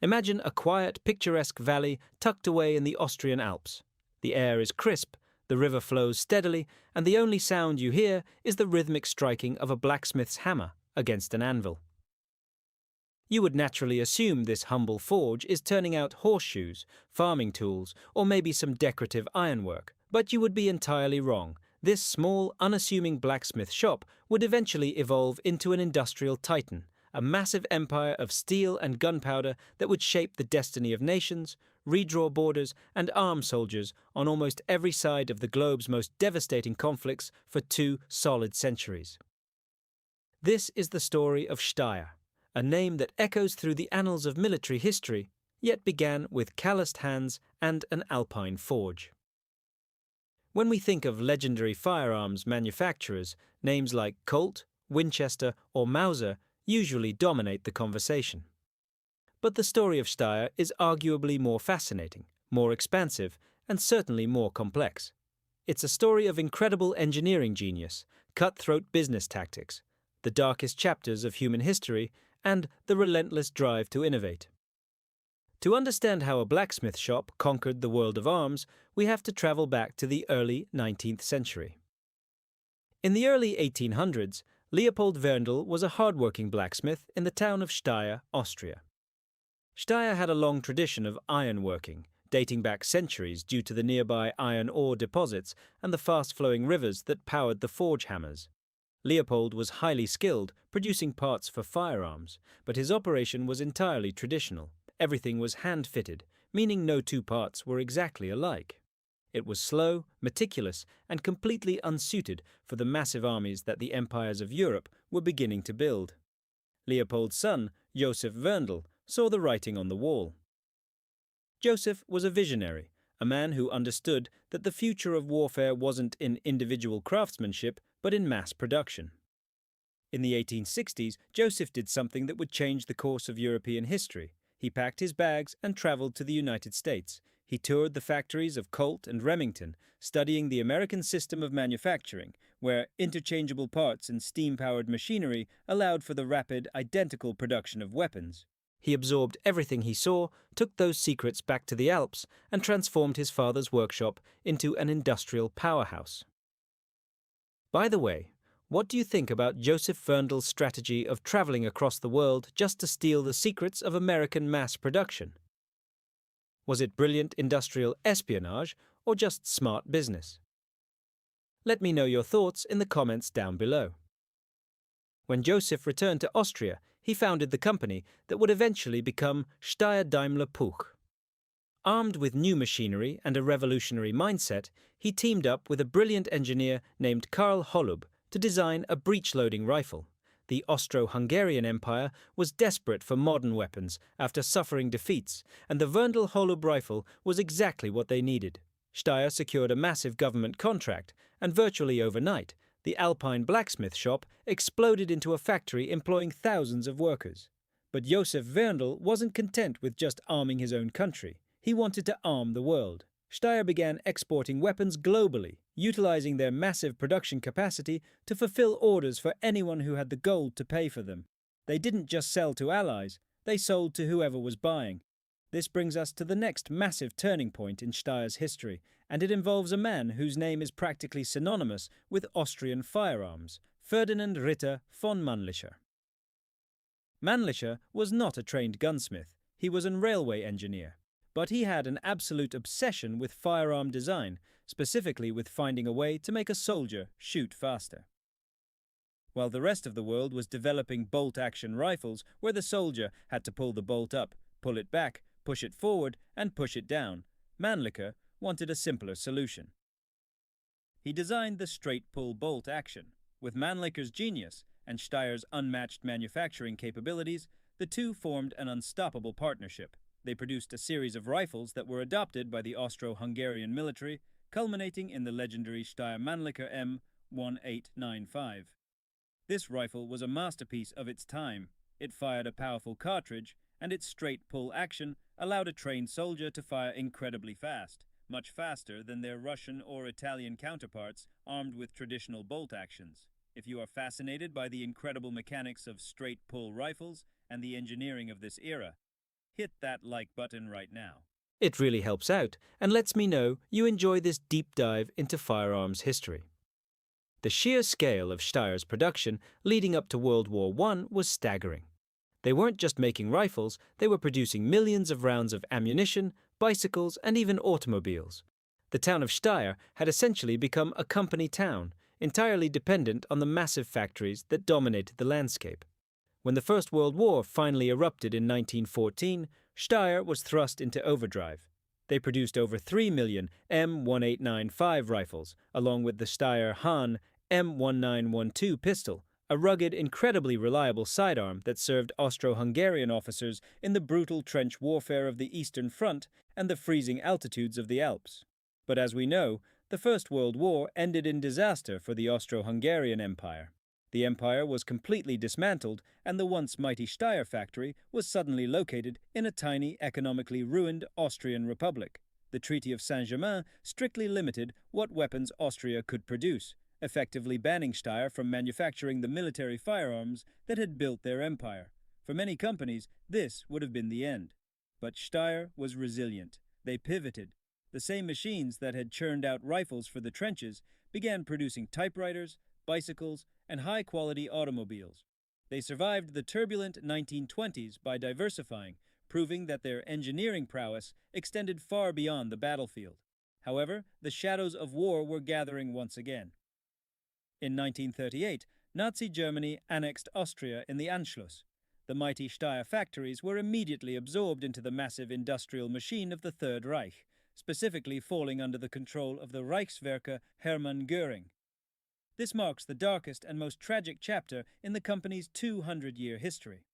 Imagine a quiet, picturesque valley tucked away in the Austrian Alps. The air is crisp, the river flows steadily, and the only sound you hear is the rhythmic striking of a blacksmith's hammer against an anvil. You would naturally assume this humble forge is turning out horseshoes, farming tools, or maybe some decorative ironwork, but you would be entirely wrong. This small, unassuming blacksmith shop would eventually evolve into an industrial titan, a massive empire of steel and gunpowder that would shape the destiny of nations, redraw borders, and arm soldiers on almost every side of the globe's most devastating conflicts for 2 solid centuries. This is the story of Steyr, a name that echoes through the annals of military history, yet began with calloused hands and an Alpine forge. When we think of legendary firearms manufacturers, names like Colt, Winchester, or Mauser usually dominate the conversation. But the story of Steyr is arguably more fascinating, more expansive, and certainly more complex. It's a story of incredible engineering genius, cutthroat business tactics, the darkest chapters of human history, and the relentless drive to innovate. To understand how a blacksmith shop conquered the world of arms, we have to travel back to the early 19th century. In the early 1800s, Leopold Werndl was a hard-working blacksmith in the town of Steyr, Austria. Steyr had a long tradition of ironworking, dating back centuries due to the nearby iron ore deposits and the fast-flowing rivers that powered the forge hammers. Leopold was highly skilled, producing parts for firearms, but his operation was entirely traditional. Everything was hand-fitted, meaning no 2 parts were exactly alike. It was slow, meticulous, and completely unsuited for the massive armies that the empires of Europe were beginning to build. Leopold's son, Josef Werndl, saw the writing on the wall. Josef was a visionary, a man who understood that the future of warfare wasn't in individual craftsmanship, but in mass production. In the 1860s, Josef did something that would change the course of European history. He packed his bags and traveled to the United States. He toured the factories of Colt and Remington, studying the American system of manufacturing, where interchangeable parts and steam-powered machinery allowed for the rapid, identical production of weapons. He absorbed everything he saw, took those secrets back to the Alps, and transformed his father's workshop into an industrial powerhouse. By the way, what do you think about Josef Werndl's strategy of traveling across the world just to steal the secrets of American mass production? Was it brilliant industrial espionage or just smart business? Let me know your thoughts in the comments down below. When Josef returned to Austria, he founded the company that would eventually become Steyr Daimler Puch. Armed with new machinery and a revolutionary mindset, he teamed up with a brilliant engineer named Karl Holub to design a breech-loading rifle. The Austro-Hungarian Empire was desperate for modern weapons after suffering defeats, and the Werndl-Holub rifle was exactly what they needed. Steyr secured a massive government contract, and virtually overnight, the Alpine blacksmith shop exploded into a factory employing thousands of workers. But Josef Werndl wasn't content with just arming his own country. He wanted to arm the world. Steyr began exporting weapons globally, utilizing their massive production capacity to fulfill orders for anyone who had the gold to pay for them. They didn't just sell to allies, they sold to whoever was buying. This brings us to the next massive turning point in Steyr's history, and it involves a man whose name is practically synonymous with Austrian firearms, Ferdinand Ritter von Mannlicher. Mannlicher was not a trained gunsmith, he was a railway engineer. But he had an absolute obsession with firearm design, specifically with finding a way to make a soldier shoot faster. While the rest of the world was developing bolt-action rifles where the soldier had to pull the bolt up, pull it back, push it forward, and push it down, Mannlicher wanted a simpler solution. He designed the straight-pull bolt action. With Mannlicher's genius and Steyr's unmatched manufacturing capabilities, the two formed an unstoppable partnership. They produced a series of rifles that were adopted by the Austro-Hungarian military, culminating in the legendary Steyr Mannlicher M1895. This rifle was a masterpiece of its time. It fired a powerful cartridge, and its straight-pull action allowed a trained soldier to fire incredibly fast, much faster than their Russian or Italian counterparts armed with traditional bolt actions. If you are fascinated by the incredible mechanics of straight-pull rifles and the engineering of this era, hit that like button right now. It really helps out and lets me know you enjoy this deep dive into firearms history. The sheer scale of Steyr's production leading up to World War I was staggering. They weren't just making rifles, they were producing millions of rounds of ammunition, bicycles, and even automobiles. The town of Steyr had essentially become a company town, entirely dependent on the massive factories that dominated the landscape. When the First World War finally erupted in 1914, Steyr was thrust into overdrive. They produced over 3 million M1895 rifles, along with the Steyr Hahn M1912 pistol, a rugged, incredibly reliable sidearm that served Austro-Hungarian officers in the brutal trench warfare of the Eastern Front and the freezing altitudes of the Alps. But as we know, the First World War ended in disaster for the Austro-Hungarian Empire. The empire was completely dismantled, and the once mighty Steyr factory was suddenly located in a tiny, economically ruined Austrian republic. The Treaty of Saint-Germain strictly limited what weapons Austria could produce, effectively banning Steyr from manufacturing the military firearms that had built their empire. For many companies, this would have been the end. But Steyr was resilient. They pivoted. The same machines that had churned out rifles for the trenches began producing typewriters, bicycles, and high-quality automobiles. They survived the turbulent 1920s by diversifying, proving that their engineering prowess extended far beyond the battlefield. However, the shadows of war were gathering once again. In 1938, Nazi Germany annexed Austria in the Anschluss. The mighty Steyr factories were immediately absorbed into the massive industrial machine of the Third Reich, specifically falling under the control of the Reichswerker Hermann Göring. This marks the darkest and most tragic chapter in the company's 200-year history.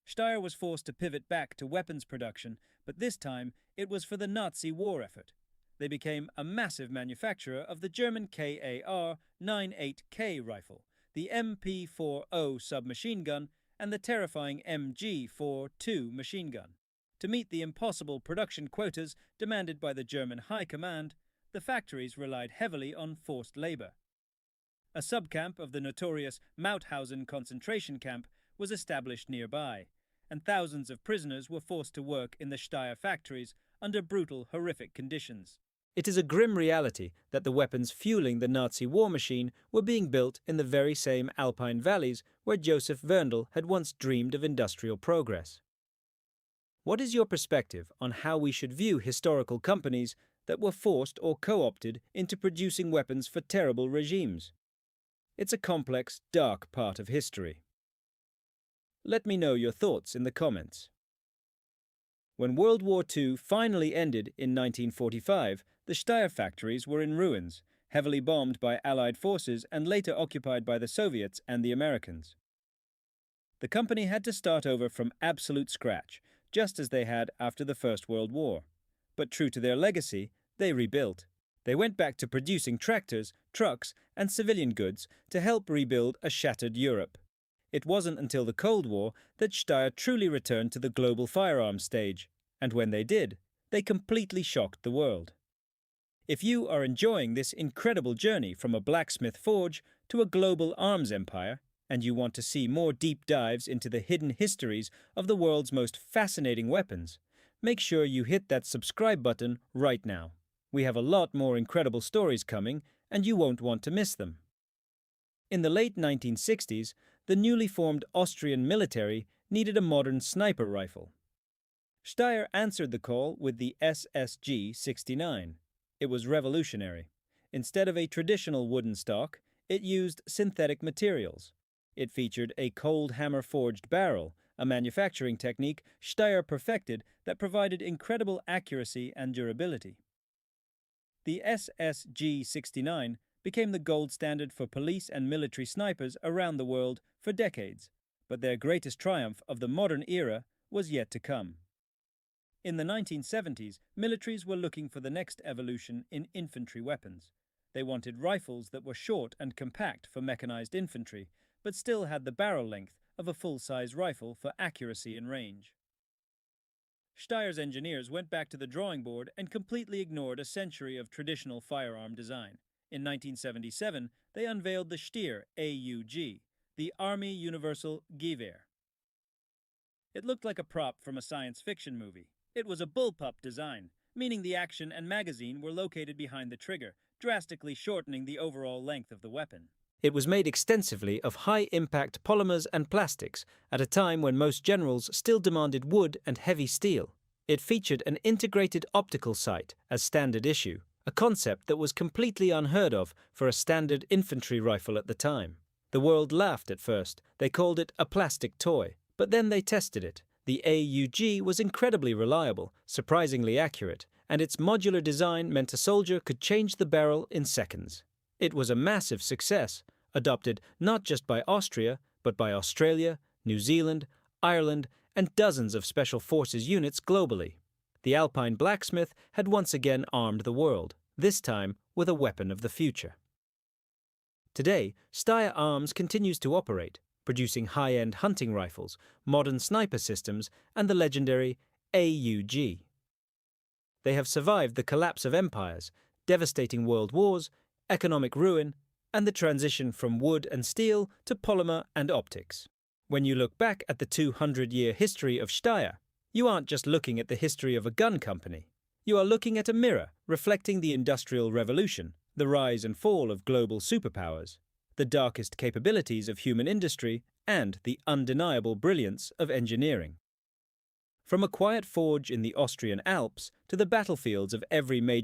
Steyr was forced to pivot back to weapons production, but this time it was for the Nazi war effort. They became a massive manufacturer of the German KAR-98K rifle, the MP-40 submachine gun, and the terrifying MG-42 machine gun. To meet the impossible production quotas demanded by the German High Command, the factories relied heavily on forced labor. A subcamp of the notorious Mauthausen concentration camp was established nearby, and thousands of prisoners were forced to work in the Steyr factories under brutal, horrific conditions. It is a grim reality that the weapons fueling the Nazi war machine were being built in the very same Alpine valleys where Josef Werndl had once dreamed of industrial progress. What is your perspective on how we should view historical companies that were forced or co-opted into producing weapons for terrible regimes? It's a complex, dark part of history. Let me know your thoughts in the comments. When World War II finally ended in 1945, the Steyr factories were in ruins, heavily bombed by Allied forces and later occupied by the Soviets and the Americans. The company had to start over from absolute scratch, just as they had after the First World War. But true to their legacy, they rebuilt. They went back to producing tractors, trucks, and civilian goods to help rebuild a shattered Europe. It wasn't until the Cold War that Steyr truly returned to the global firearms stage, and when they did, they completely shocked the world. If you are enjoying this incredible journey from a blacksmith forge to a global arms empire, and you want to see more deep dives into the hidden histories of the world's most fascinating weapons, make sure you hit that subscribe button right now. We have a lot more incredible stories coming, and you won't want to miss them. In the late 1960s, the newly formed Austrian military needed a modern sniper rifle. Steyr answered the call with the SSG-69. It was revolutionary. Instead of a traditional wooden stock, it used synthetic materials. It featured a cold hammer-forged barrel, a manufacturing technique Steyr perfected that provided incredible accuracy and durability. The SSG-69 became the gold standard for police and military snipers around the world for decades, but their greatest triumph of the modern era was yet to come. In the 1970s, militaries were looking for the next evolution in infantry weapons. They wanted rifles that were short and compact for mechanized infantry, but still had the barrel length of a full-size rifle for accuracy and range. Steyr's engineers went back to the drawing board and completely ignored a century of traditional firearm design. In 1977, they unveiled the Steyr AUG, the Army Universal Gewehr. It looked like a prop from a science fiction movie. It was a bullpup design, meaning the action and magazine were located behind the trigger, drastically shortening the overall length of the weapon. It was made extensively of high-impact polymers and plastics at a time when most generals still demanded wood and heavy steel. It featured an integrated optical sight as standard issue, a concept that was completely unheard of for a standard infantry rifle at the time. The world laughed at first. They called it a plastic toy. But then they tested it. The AUG was incredibly reliable, surprisingly accurate, and its modular design meant a soldier could change the barrel in seconds. It was a massive success, adopted not just by Austria, but by Australia, New Zealand, Ireland, and dozens of special forces units globally. The Alpine Blacksmith had once again armed the world, this time with a weapon of the future. Today, Steyr Arms continues to operate, producing high-end hunting rifles, modern sniper systems, and the legendary AUG. They have survived the collapse of empires, devastating world wars, economic ruin, and the transition from wood and steel to polymer and optics. When you look back at the 200-year history of Steyr, you aren't just looking at the history of a gun company. You are looking at a mirror reflecting the Industrial Revolution, the rise and fall of global superpowers, the darkest capabilities of human industry, and the undeniable brilliance of engineering. From a quiet forge in the Austrian Alps to the battlefields of every major